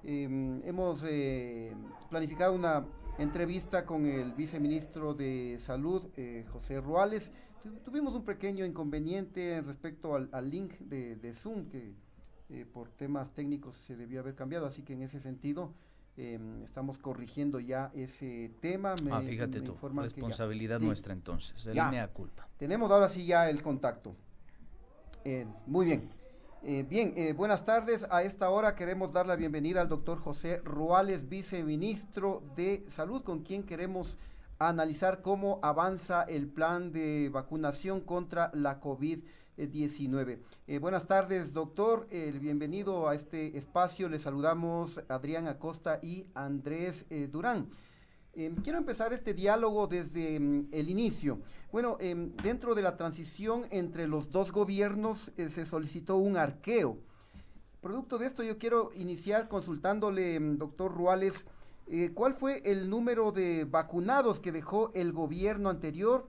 Hemos planificado una entrevista con el viceministro de Salud, José Ruales. Tuvimos un pequeño inconveniente respecto al link de Zoom, que por temas técnicos se debió haber cambiado, así que en ese sentido estamos corrigiendo ya ese tema. Fíjate Me tú, informan que ya. responsabilidad Sí, nuestra entonces, el ya. mea culpa. Tenemos ahora sí ya el contacto. Muy bien. Buenas tardes. A esta hora queremos dar la bienvenida al doctor José Ruales, viceministro de Salud, con quien queremos analizar cómo avanza el plan de vacunación contra la COVID-19. Buenas tardes, doctor. Bienvenido a este espacio. Le saludamos Adrián Acosta y Andrés Durán. Quiero empezar este diálogo desde el inicio. Bueno, dentro de la transición entre los dos gobiernos se solicitó un arqueo. Producto de esto yo quiero iniciar consultándole, doctor Ruales, ¿cuál fue el número de vacunados que dejó el gobierno anterior?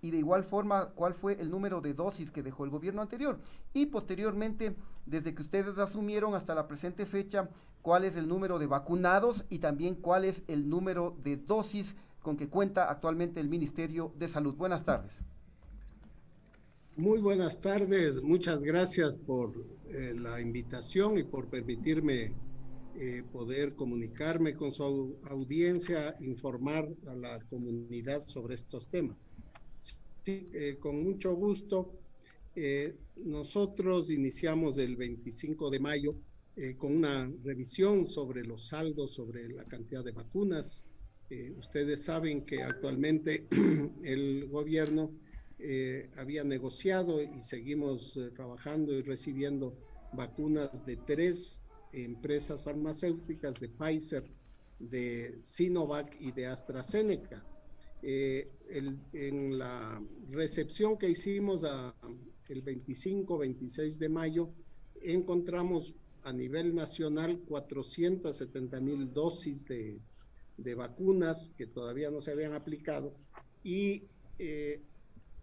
Y de igual forma, ¿cuál fue el número de dosis que dejó el gobierno anterior? Y posteriormente, desde que ustedes asumieron hasta la presente fecha, ¿cuál es el número de vacunados y también cuál es el número de dosis con que cuenta actualmente el Ministerio de Salud? Buenas tardes. Muy buenas tardes, muchas gracias por la invitación y por permitirme poder comunicarme con su audiencia, informar a la comunidad sobre estos temas. Sí, con mucho gusto. Nosotros iniciamos el 25 de mayo con una revisión sobre los saldos, sobre la cantidad de vacunas. Ustedes saben que actualmente el gobierno había negociado y seguimos trabajando y recibiendo vacunas de 3 empresas farmacéuticas, de Pfizer, de Sinovac y de AstraZeneca. En la recepción que hicimos el 25-26 de mayo, encontramos a nivel nacional 470,000 dosis de vacunas que todavía no se habían aplicado y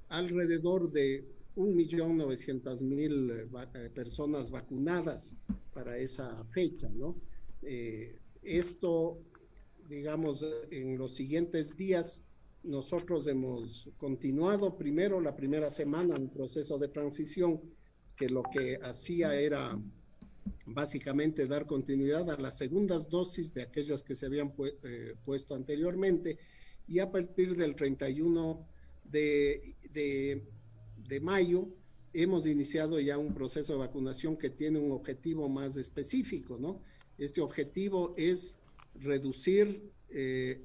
alrededor de 1.900.000 personas vacunadas para esa fecha, ¿no? Esto, digamos, en los siguientes días nosotros hemos continuado primero la primera semana un proceso de transición que lo que hacía era básicamente dar continuidad a las segundas dosis de aquellas que se habían puesto anteriormente, y a partir del 31 de mayo hemos iniciado ya un proceso de vacunación que tiene un objetivo más específico, ¿no? Este objetivo es reducir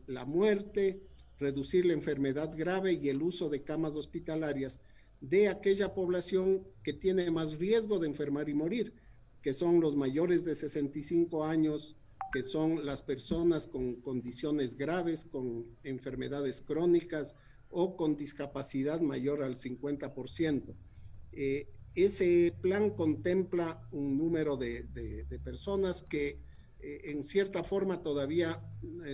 la muerte, reducir la enfermedad grave y el uso de camas hospitalarias de aquella población que tiene más riesgo de enfermar y morir, que son los mayores de 65 años, que son las personas con condiciones graves, con enfermedades crónicas o con discapacidad mayor al 50%. Ese plan contempla un número de personas que en cierta forma todavía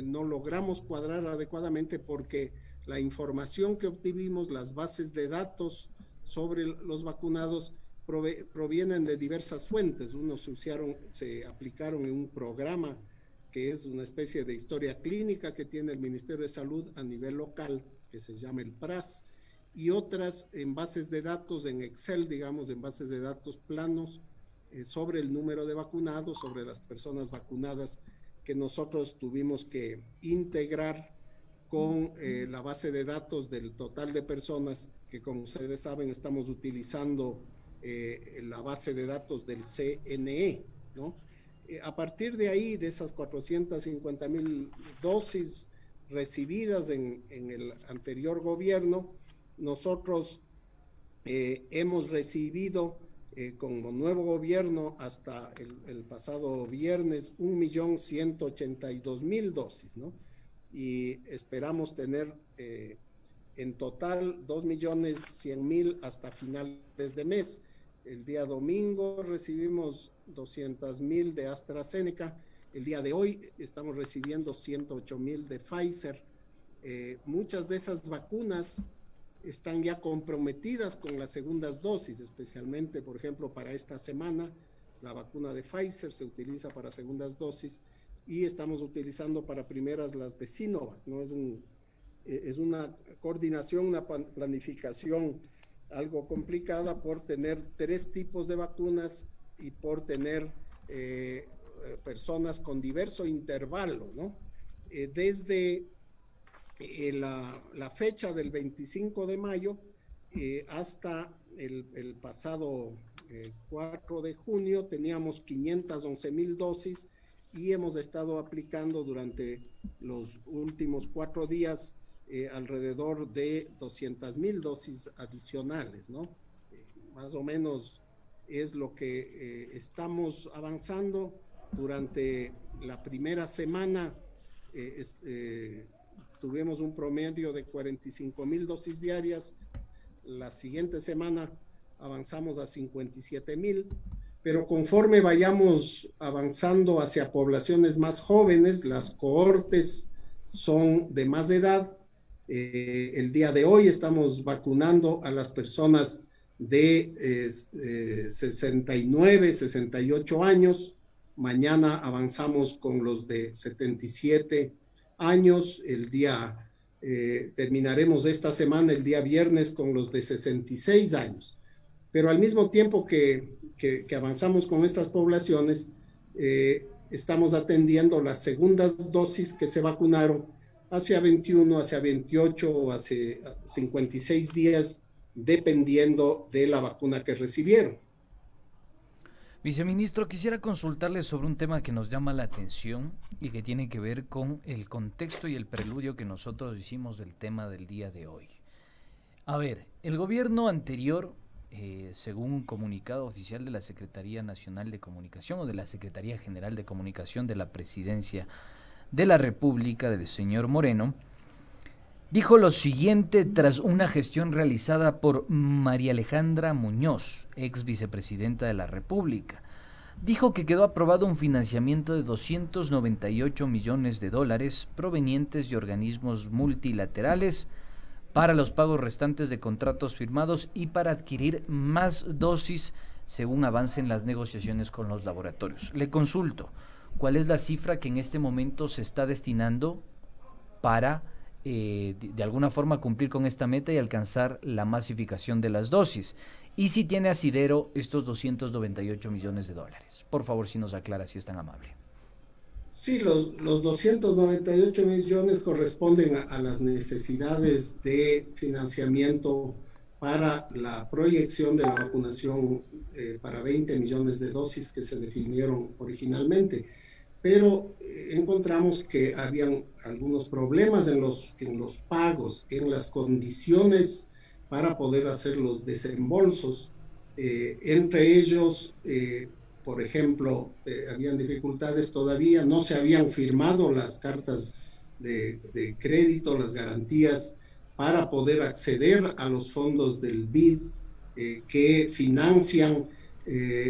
no logramos cuadrar adecuadamente porque la información que obtuvimos, las bases de datos sobre los vacunados provienen de diversas fuentes. Unos se aplicaron en un programa que es una especie de historia clínica que tiene el Ministerio de Salud a nivel local, que se llama el PRAS, y otras en bases de datos, en Excel, digamos, en bases de datos planos, sobre el número de vacunados, sobre las personas vacunadas, que nosotros tuvimos que integrar con la base de datos del total de personas, que como ustedes saben estamos utilizando la base de datos del CNE, ¿no? A partir de ahí, de esas 450,000 dosis recibidas en el anterior gobierno, nosotros hemos recibido como nuevo gobierno hasta el pasado viernes 1.182.000 dosis, ¿no? Y esperamos tener en total 2.100.000 hasta finales de mes. El día domingo recibimos 200,000 de AstraZeneca. El día de hoy estamos recibiendo 108,000 de Pfizer. Muchas de esas vacunas están ya comprometidas con las segundas dosis, especialmente, por ejemplo, para esta semana la vacuna de Pfizer se utiliza para segundas dosis y estamos utilizando para primeras las de Sinovac, ¿no? Es una coordinación, una planificación algo complicada por tener 3 tipos de vacunas y por tener personas con diverso intervalo, ¿no? Desde la fecha del 25 de mayo hasta el pasado 4 de junio teníamos 511,000 dosis y hemos estado aplicando durante los últimos 4 días alrededor de 200,000 dosis adicionales, ¿no? Más o menos es lo que estamos avanzando. Durante la primera semana tuvimos un promedio de 45,000 dosis diarias. La siguiente semana avanzamos a 57,000, pero conforme vayamos avanzando hacia poblaciones más jóvenes, las cohortes son de más edad. El día de hoy estamos vacunando a las personas de 69, 68 años. Mañana avanzamos con los de 77 años. Terminaremos esta semana, el día viernes, con los de 66 años. Pero al mismo tiempo que avanzamos con estas poblaciones, estamos atendiendo las segundas dosis que se vacunaron hacia 21, hacia 28 o hacia 56 días, dependiendo de la vacuna que recibieron. Viceministro, quisiera consultarle sobre un tema que nos llama la atención y que tiene que ver con el contexto y el preludio que nosotros hicimos del tema del día de hoy. A ver, el gobierno anterior, según un comunicado oficial de la Secretaría Nacional de Comunicación o de la Secretaría General de Comunicación de la Presidencia de la República del señor Moreno, dijo lo siguiente tras una gestión realizada por María Alejandra Muñoz, ex vicepresidenta de la República. Dijo que quedó aprobado un financiamiento de $298 millones provenientes de organismos multilaterales para los pagos restantes de contratos firmados y para adquirir más dosis según avancen las negociaciones con los laboratorios. Le consulto, ¿cuál es la cifra que en este momento se está destinando para de alguna forma cumplir con esta meta y alcanzar la masificación de las dosis? Y si tiene asidero estos $298 millones. Por favor, si nos aclara, si es tan amable. Sí, los 298 millones corresponden a las necesidades de financiamiento para la proyección de la vacunación para 20 millones de dosis que se definieron originalmente. Pero encontramos que habían algunos problemas en los pagos, en las condiciones para poder hacer los desembolsos. Entre ellos, por ejemplo, habían dificultades todavía, no se habían firmado las cartas de crédito, las garantías para poder acceder a los fondos del BID que financian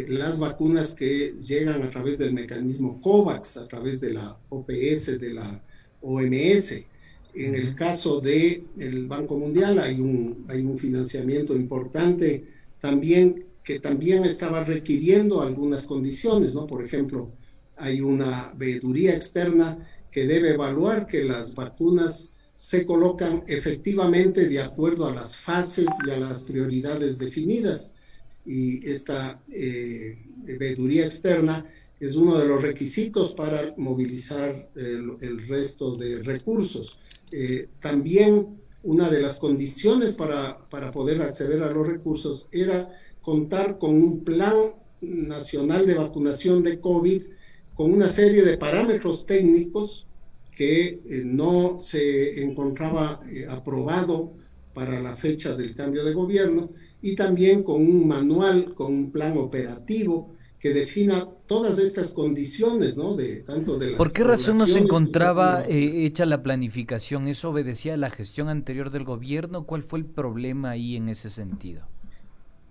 las vacunas que llegan a través del mecanismo COVAX, a través de la OPS, de la OMS. En el caso del Banco Mundial hay un financiamiento importante también, que también estaba requiriendo algunas condiciones, ¿no? Por ejemplo, hay una veeduría externa que debe evaluar que las vacunas se colocan efectivamente de acuerdo a las fases y a las prioridades definidas. Y esta veeduría externa es uno de los requisitos para movilizar el resto de recursos. También una de las condiciones para poder acceder a los recursos era contar con un plan nacional de vacunación de COVID con una serie de parámetros técnicos que no se encontraba aprobado para la fecha del cambio de gobierno, y también con un manual, con un plan operativo que defina todas estas condiciones, ¿no? Tanto de las ¿Por qué razón no se encontraba hecha la planificación? ¿Eso obedecía a la gestión anterior del gobierno? ¿Cuál fue el problema ahí en ese sentido?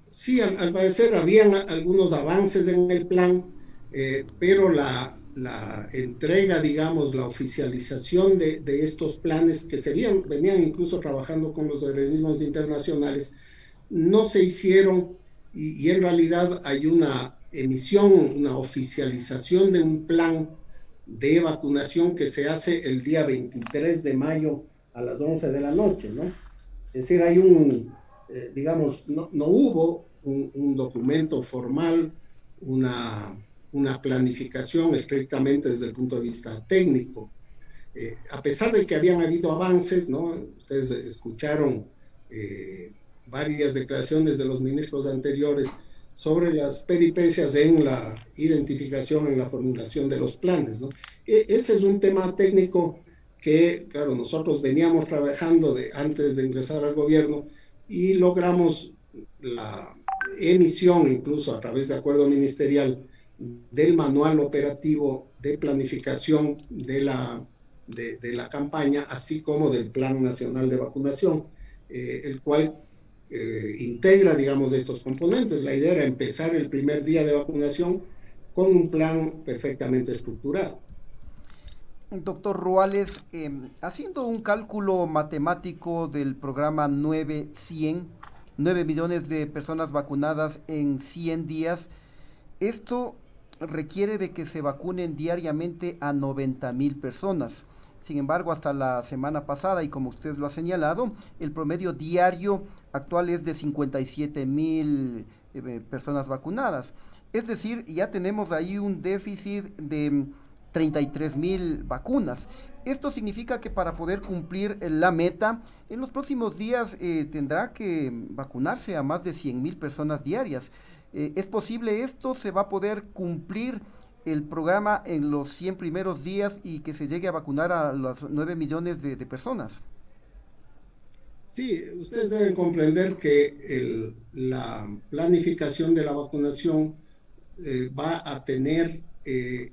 Sí, al parecer habían algunos avances en el plan, pero la entrega, digamos, la oficialización de estos planes que venían incluso trabajando con los organismos internacionales, no se hicieron, y en realidad hay una emisión, una oficialización de un plan de vacunación que se hace el día 23 de mayo a las 11 de la noche, ¿no? Es decir, hay digamos, no hubo un documento formal, una planificación estrictamente desde el punto de vista técnico. A pesar de que habían habido avances, ¿no? Ustedes escucharon varias declaraciones de los ministros anteriores sobre las peripecias en la identificación, en la formulación de los planes, ¿no? Ese es un tema técnico que, claro, nosotros veníamos trabajando antes de ingresar al gobierno y logramos la emisión, incluso a través de acuerdo ministerial, del manual operativo de planificación de la campaña, así como del Plan Nacional de Vacunación, el cual integra, digamos, estos componentes. La idea era empezar el primer día de vacunación con un plan perfectamente estructurado. Doctor Ruales, haciendo un cálculo matemático del programa 9-100, 9 millones de personas vacunadas en 100 días, esto requiere de que se vacunen diariamente a 90,000 personas. Sin embargo, hasta la semana pasada, y como usted lo ha señalado, el promedio diario actual es de 57,000 personas vacunadas. Es decir, ya tenemos ahí un déficit de 33,000 vacunas. Esto significa que para poder cumplir la meta, en los próximos días tendrá que vacunarse a más de 100,000 personas diarias. ¿Es posible esto? ¿Se va a poder cumplir el programa en los 100 primeros días y que se llegue a vacunar a los 9 millones de personas? Sí, ustedes deben comprender que la planificación de la vacunación va a tener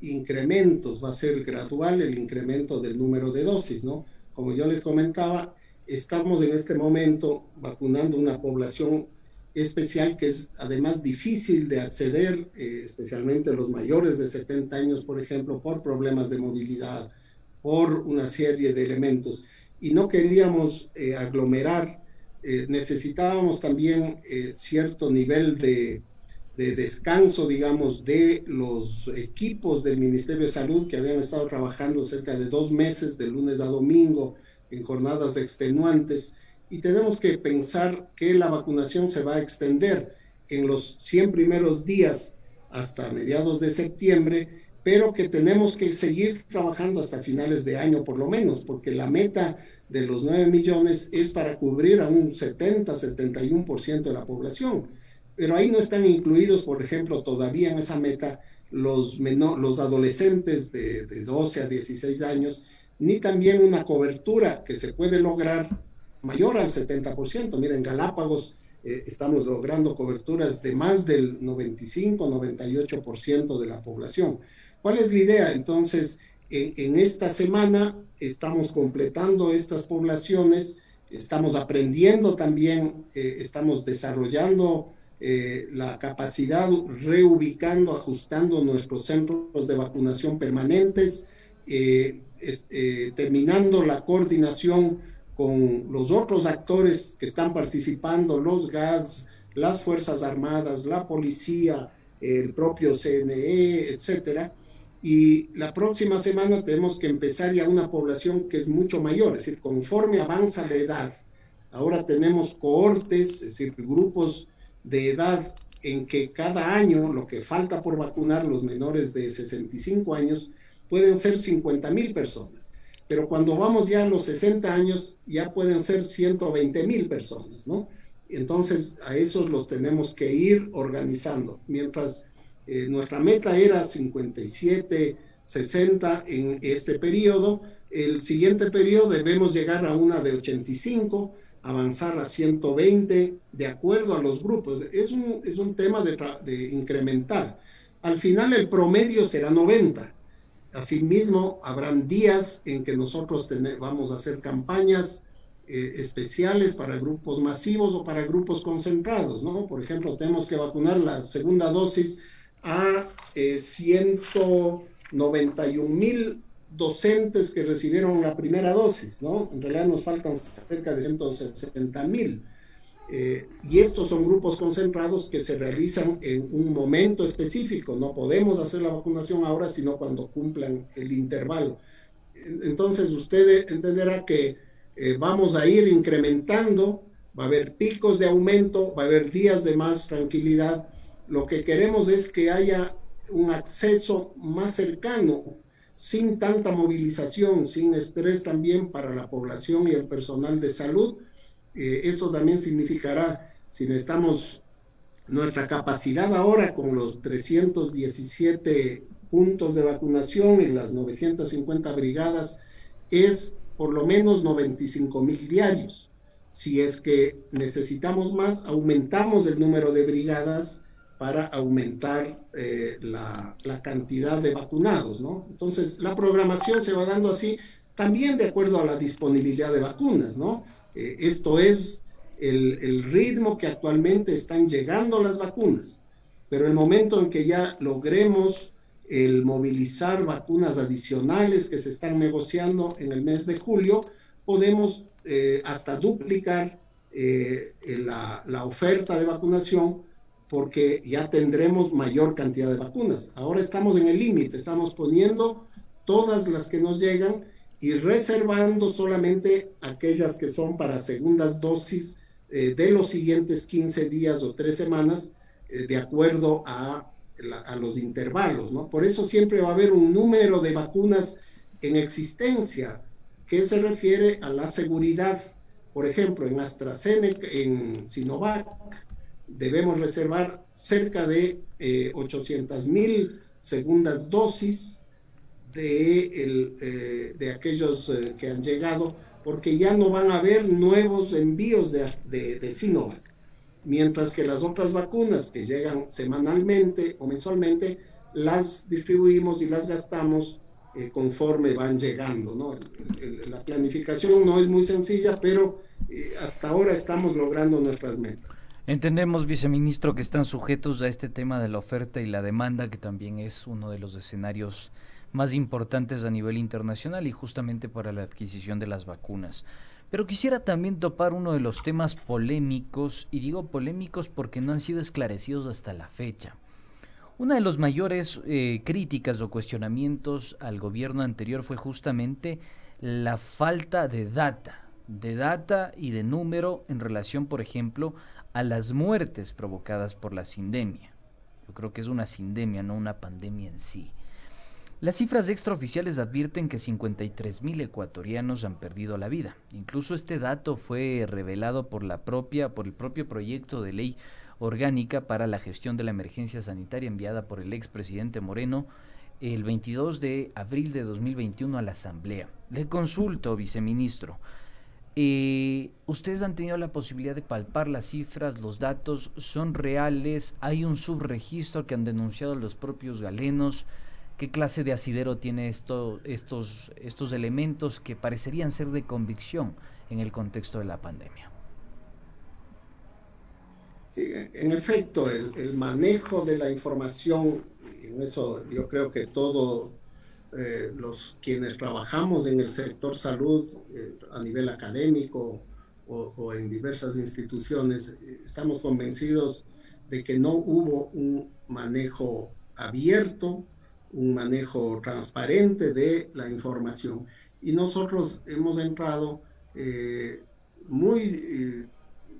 incrementos, va a ser gradual el incremento del número de dosis, ¿no? Como yo les comentaba, estamos en este momento vacunando una población especial que es además difícil de acceder, especialmente los mayores de 70 años, por ejemplo, por problemas de movilidad, por una serie de elementos. Y no queríamos aglomerar, necesitábamos también cierto nivel de descanso, digamos, de los equipos del Ministerio de Salud que habían estado trabajando cerca de 2 meses, de lunes a domingo, en jornadas extenuantes, y tenemos que pensar que la vacunación se va a extender en los 100 primeros días hasta mediados de septiembre, pero que tenemos que seguir trabajando hasta finales de año por lo menos, porque la meta de los 9 millones es para cubrir a un 70-71% de la población. Pero ahí no están incluidos, por ejemplo, todavía en esa meta los adolescentes de 12 a 16 años, ni también una cobertura que se puede lograr mayor al 70%. Miren, en Galápagos estamos logrando coberturas de más del 95-98% de la población. ¿Cuál es la idea? Entonces, en esta semana estamos completando estas poblaciones, estamos aprendiendo también, estamos desarrollando la capacidad, reubicando, ajustando nuestros centros de vacunación permanentes, terminando la coordinación con los otros actores que están participando, los GADS, las Fuerzas Armadas, la policía, el propio CNE, etcétera. Y la próxima semana tenemos que empezar ya una población que es mucho mayor, es decir, conforme avanza la edad. Ahora tenemos cohortes, es decir, grupos de edad en que cada año lo que falta por vacunar los menores de 65 años pueden ser 50,000 personas. Pero cuando vamos ya a los 60 años ya pueden ser 120,000 personas, ¿no? Entonces a esos los tenemos que ir organizando. Mientras nuestra meta era 57, 60 en este periodo, el siguiente periodo debemos llegar a una de 85, avanzar a 120 de acuerdo a los grupos. Es un tema de incrementar. Al final el promedio será 90. Asimismo, habrán días en que nosotros vamos a hacer campañas especiales para grupos masivos o para grupos concentrados, ¿no? Por ejemplo, tenemos que vacunar la segunda dosis a 191,000 docentes que recibieron la primera dosis, ¿no? En realidad nos faltan cerca de 160,000. Y estos son grupos concentrados que se realizan en un momento específico. No podemos hacer la vacunación ahora, sino cuando cumplan el intervalo. Entonces usted entenderá que vamos a ir incrementando, va a haber picos de aumento, va a haber días de más tranquilidad. Lo que queremos es que haya un acceso más cercano, sin tanta movilización, sin estrés también para la población y el personal de salud. Eso también significará, si necesitamos nuestra capacidad ahora con los 317 puntos de vacunación y las 950 brigadas, es por lo menos 95,000 diarios. Si es que necesitamos más, aumentamos el número de brigadas para aumentar la cantidad de vacunados, ¿no? Entonces, la programación se va dando así, también de acuerdo a la disponibilidad de vacunas, ¿no? Esto es el ritmo que actualmente están llegando las vacunas, pero el momento en que ya logremos el movilizar vacunas adicionales que se están negociando en el mes de julio, podemos hasta duplicar la oferta de vacunación, porque ya tendremos mayor cantidad de vacunas. Ahora estamos en el límite, estamos poniendo todas las que nos llegan y reservando solamente aquellas que son para segundas dosis de los siguientes 15 días o 3 semanas, de acuerdo a los intervalos, ¿no? Por eso siempre va a haber un número de vacunas en existencia que se refiere a la seguridad. Por ejemplo, en AstraZeneca, en Sinovac, debemos reservar cerca de 800,000 segundas dosis de aquellos que han llegado, porque ya no van a haber nuevos envíos de Sinovac, mientras que las otras vacunas que llegan semanalmente o mensualmente las distribuimos y las gastamos conforme van llegando, ¿no? La planificación no es muy sencilla, pero hasta ahora estamos logrando nuestras metas. Entendemos, viceministro, que están sujetos a este tema de la oferta y la demanda, que también es uno de los escenarios más importantes a nivel internacional y justamente para la adquisición de las vacunas. Pero quisiera también topar uno de los temas polémicos, y digo polémicos porque no han sido esclarecidos hasta la fecha. Una de las mayores críticas o cuestionamientos al gobierno anterior fue justamente la falta de data y de número en relación, por ejemplo, a las muertes provocadas por la sindemia. Yo creo que es una sindemia, no una pandemia en sí. Las cifras extraoficiales advierten que 53,000 ecuatorianos han perdido la vida. Incluso este dato fue revelado por el propio proyecto de ley orgánica para la gestión de la emergencia sanitaria enviada por el expresidente Moreno el 22 de abril de 2021 a la Asamblea. Le consulto, viceministro, ¿ustedes han tenido la posibilidad de palpar las cifras, los datos son reales? ¿Hay un subregistro que han denunciado los propios galenos? ¿Qué clase de asidero tiene estos elementos que parecerían ser de convicción en el contexto de la pandemia? Sí, en efecto, el manejo de la información, en eso yo creo que todos quienes trabajamos en el sector salud a nivel académico o en diversas instituciones, estamos convencidos de que no hubo un manejo abierto, un manejo transparente de la información. Y nosotros hemos entrado muy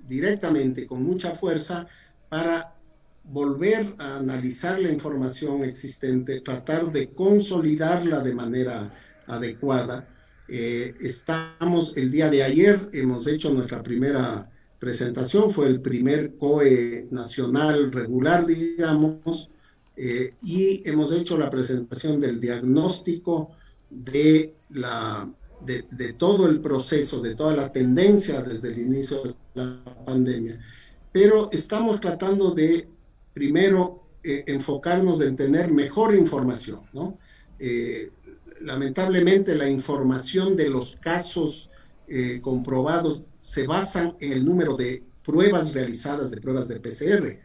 directamente, con mucha fuerza, para volver a analizar la información existente, tratar de consolidarla de manera adecuada. Estamos, el día de ayer, hemos hecho nuestra primera presentación, fue el primer COE nacional regular, digamos, y hemos hecho la presentación del diagnóstico de todo el proceso, de toda la tendencia desde el inicio de la pandemia. Pero estamos tratando de, primero, enfocarnos en tener mejor información, ¿no? Lamentablemente, la información de los casos comprobados se basan en el número de pruebas realizadas, de pruebas de PCR.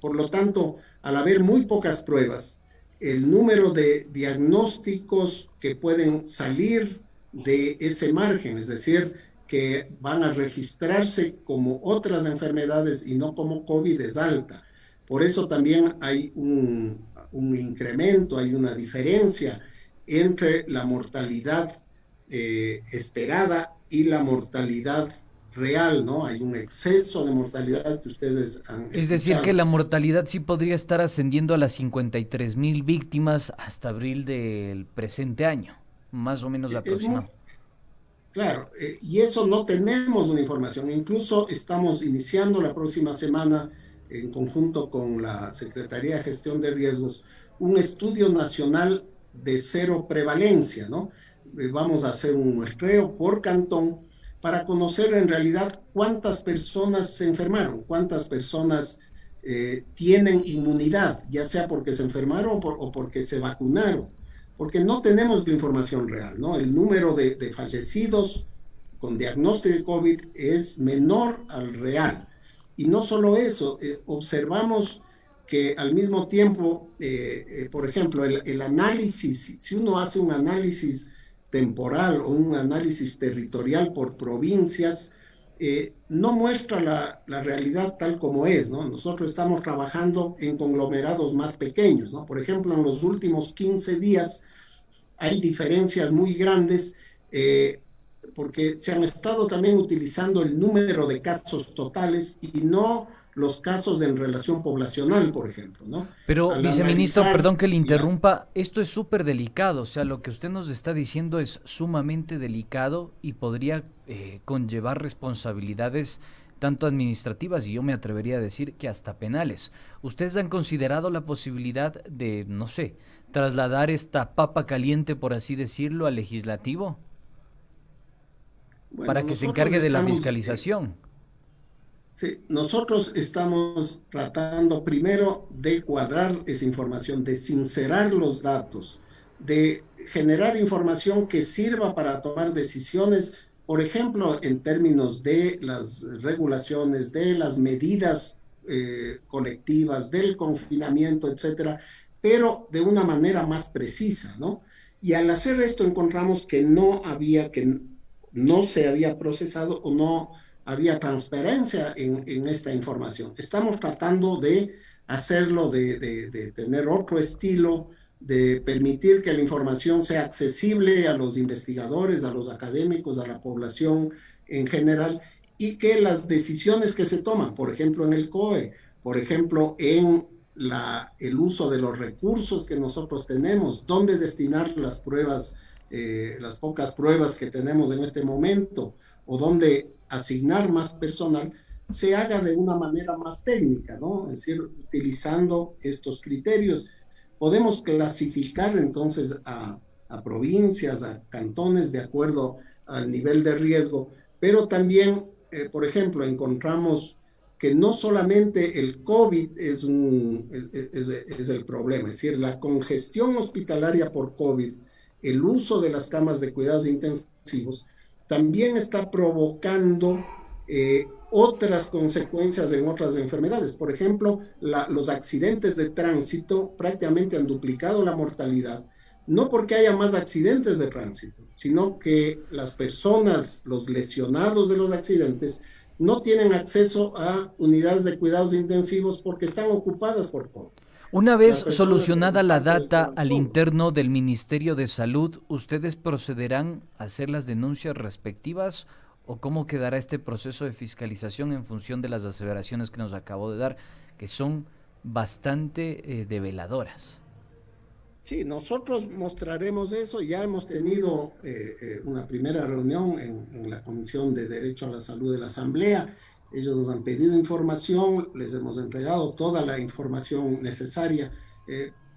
Por lo tanto, al haber muy pocas pruebas, el número de diagnósticos que pueden salir de ese margen, es decir, que van a registrarse como otras enfermedades y no como COVID es alta. Por eso también hay un incremento, hay una diferencia entre la mortalidad esperada y la mortalidad real, ¿no? Hay un exceso de mortalidad que ustedes han escuchado. Es decir, que la mortalidad sí podría estar ascendiendo a las 53,000 víctimas hasta abril del presente año, más o menos aproximado. Claro, y eso no tenemos una información. Incluso estamos iniciando la próxima semana, en conjunto con la Secretaría de Gestión de Riesgos, un estudio nacional de cero prevalencia, ¿no? Vamos a hacer un muestreo por cantón para conocer en realidad cuántas personas se enfermaron, cuántas personas tienen inmunidad, ya sea porque se enfermaron o porque se vacunaron, porque no tenemos la información real, ¿no? El número de fallecidos con diagnóstico de COVID es menor al real. Y no solo eso, observamos que al mismo tiempo, por ejemplo, el análisis, si uno hace un análisis temporal o un análisis territorial por provincias, no muestra la realidad tal como es, ¿no? Nosotros estamos trabajando en conglomerados más pequeños, ¿no? Por ejemplo, en los últimos 15 días hay diferencias muy grandes porque se han estado también utilizando el número de casos totales y no los casos en relación poblacional, por ejemplo, ¿no? Pero, viceministro, perdón que le interrumpa, ya. esto es súper delicado, o sea, lo que usted nos está diciendo es sumamente delicado y podría conllevar responsabilidades tanto administrativas y yo me atrevería a decir que hasta penales. ¿Ustedes han considerado la posibilidad de, no sé, trasladar esta papa caliente, por así decirlo, al legislativo? Bueno, para que se encargue de la fiscalización. Sí, nosotros estamos tratando primero de cuadrar esa información, de sincerar los datos, de generar información que sirva para tomar decisiones, por ejemplo, en términos de las regulaciones, de las medidas colectivas, del confinamiento, etcétera, pero de una manera más precisa, ¿no? Y al hacer esto encontramos que no se había procesado o no había transparencia en esta información. Estamos tratando de hacerlo, de tener otro estilo, de permitir que la información sea accesible a los investigadores, a los académicos, a la población en general, y que las decisiones que se toman, por ejemplo en el COE, por ejemplo en el uso de los recursos que nosotros tenemos, dónde destinar las pruebas, las pocas pruebas que tenemos en este momento, o dónde asignar más personal, se haga de una manera más técnica, ¿no? Es decir, utilizando estos criterios. Podemos clasificar entonces a provincias, a cantones de acuerdo al nivel de riesgo, pero también, por ejemplo, encontramos que no solamente el COVID es el problema, es decir, la congestión hospitalaria por COVID, el uso de las camas de cuidados intensivos, también está provocando otras consecuencias en otras enfermedades. Por ejemplo, los accidentes de tránsito prácticamente han duplicado la mortalidad, no porque haya más accidentes de tránsito, sino que las personas, los lesionados de los accidentes, no tienen acceso a unidades de cuidados intensivos porque están ocupadas por COVID. Una vez solucionada la data al interno del Ministerio de Salud, ¿ustedes procederán a hacer las denuncias respectivas o cómo quedará este proceso de fiscalización en función de las aseveraciones que nos acabó de dar, que son bastante develadoras? Sí, nosotros mostraremos eso. Ya hemos tenido una primera reunión en la Comisión de Derecho a la Salud de la Asamblea. Ellos nos han pedido información, les hemos entregado toda la información necesaria,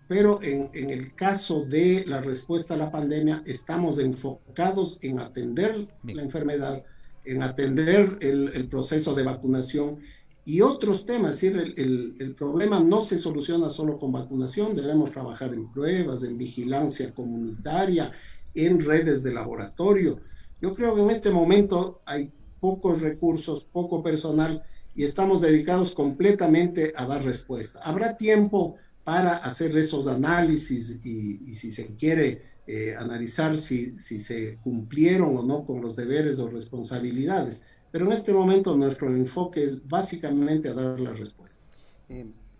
pero en el caso de la respuesta a la pandemia estamos enfocados en atender la enfermedad, en atender el proceso de vacunación y otros temas. Es decir, el problema no se soluciona solo con vacunación, debemos trabajar en pruebas, en vigilancia comunitaria, en redes de laboratorio. Yo creo que en este momento hay pocos recursos, poco personal, y estamos dedicados completamente a dar respuesta. Habrá tiempo para hacer esos análisis y si se quiere, analizar si se cumplieron o no con los deberes o responsabilidades. Pero en este momento nuestro enfoque es básicamente a dar la respuesta.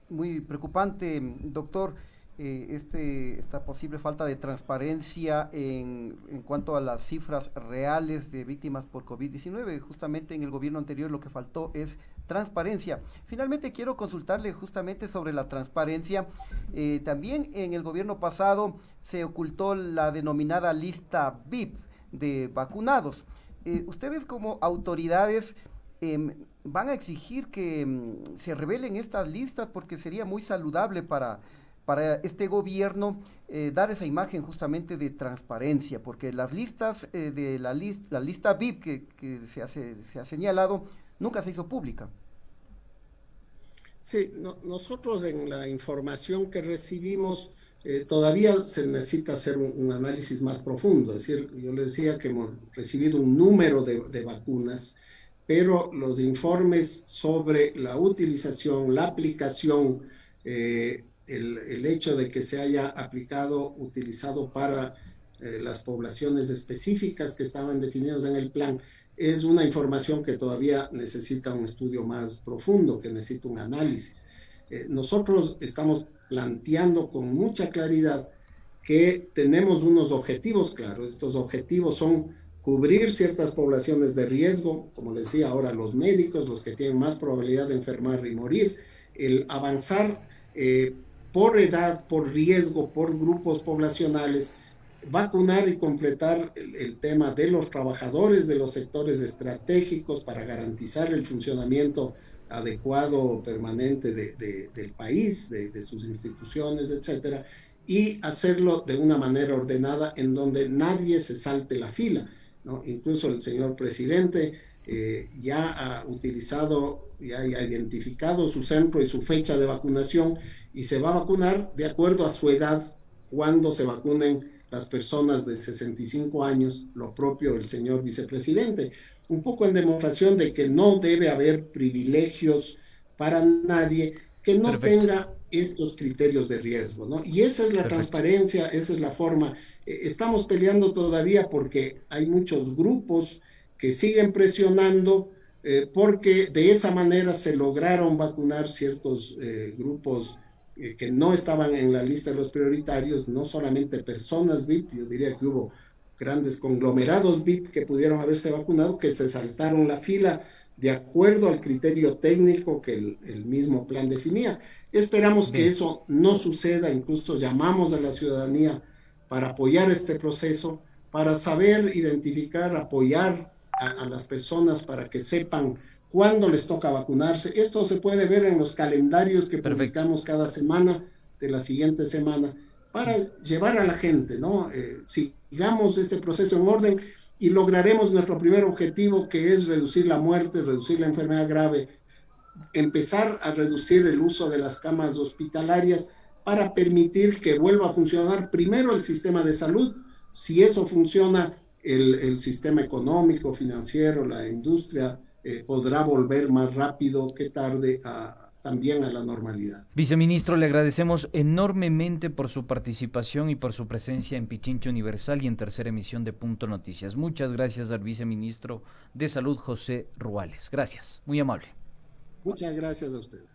Muy preocupante, doctor, esta posible falta de transparencia en cuanto a las cifras reales de víctimas por COVID-19. Justamente en el gobierno anterior lo que faltó es transparencia. Finalmente quiero consultarle justamente sobre la transparencia. También en el gobierno pasado se ocultó la denominada lista VIP de vacunados. Ustedes como autoridades van a exigir que se revelen estas listas, porque sería muy saludable para este gobierno dar esa imagen justamente de transparencia, porque las listas de la lista VIP que se ha señalado nunca se hizo pública. Sí, nosotros en la información que recibimos todavía se necesita hacer un análisis más profundo. Es decir, yo les decía que hemos recibido un número de vacunas, pero los informes sobre la utilización, la aplicación, el hecho de que se haya utilizado para las poblaciones específicas que estaban definidas en el plan, es una información que todavía necesita un estudio más profundo, que necesita un análisis. Nosotros estamos planteando con mucha claridad que tenemos unos objetivos claros. Estos objetivos son cubrir ciertas poblaciones de riesgo, como les decía ahora, los médicos, los que tienen más probabilidad de enfermar y morir, el avanzar por edad, por riesgo, por grupos poblacionales, vacunar y completar el tema de los trabajadores de los sectores estratégicos para garantizar el funcionamiento adecuado, permanente del país, de sus instituciones, etcétera, y hacerlo de una manera ordenada en donde nadie se salte la fila, ¿no? Incluso el señor presidente ya ha utilizado, ya ha identificado su centro y su fecha de vacunación, y se va a vacunar de acuerdo a su edad cuando se vacunen las personas de 65 años, lo propio el señor vicepresidente. Un poco en demostración de que no debe haber privilegios para nadie que no tenga estos criterios de riesgo, ¿no? Y esa es la transparencia, esa es la forma. Estamos peleando todavía porque hay muchos grupos que siguen presionando porque de esa manera se lograron vacunar ciertos grupos que no estaban en la lista de los prioritarios, no solamente personas VIP, yo diría que hubo grandes conglomerados VIP que pudieron haberse vacunado, que se saltaron la fila de acuerdo al criterio técnico que el mismo plan definía. Esperamos que eso no suceda, incluso llamamos a la ciudadanía para apoyar este proceso, para saber identificar, apoyar a las personas para que sepan cuándo les toca vacunarse. Esto se puede ver en los calendarios que publicamos cada semana de la siguiente semana para llevar a la gente, ¿no? Sigamos este proceso en orden y lograremos nuestro primer objetivo, que es reducir la muerte, reducir la enfermedad grave, empezar a reducir el uso de las camas hospitalarias para permitir que vuelva a funcionar primero el sistema de salud. Si eso funciona, el sistema económico, financiero, la industria podrá volver más rápido que tarde también a la normalidad. Viceministro, le agradecemos enormemente por su participación y por su presencia en Pichincha Universal y en Tercera Emisión de Punto Noticias. Muchas gracias al viceministro de Salud, José Ruales. Gracias, muy amable. Muchas gracias a ustedes.